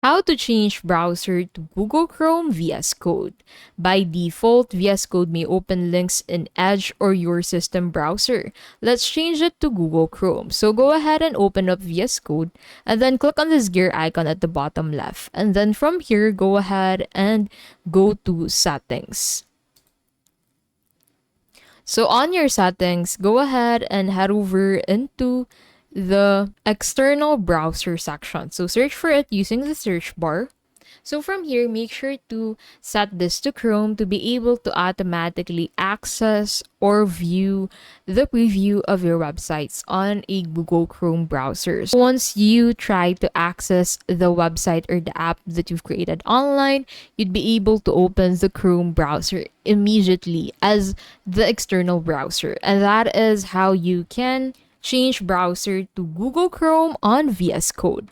How to change browser to Google Chrome VS Code. By default, VS Code may open links in Edge or your system browser. Let's change it to Google Chrome. So go ahead and open up VS Code and then click on this gear icon at the bottom left. And then from here, go ahead and go to settings. So on your settings, go ahead and head over into the external browser section. So search for it using the search bar. So from here, make sure to set this to Chrome to be able to automatically access or view the preview of your websites on a Google Chrome browser. So once you try to access the website or the app that you've created online, you'd be able to open the Chrome browser immediately as the external browser. And that is how you can change browser to Google Chrome on VS Code.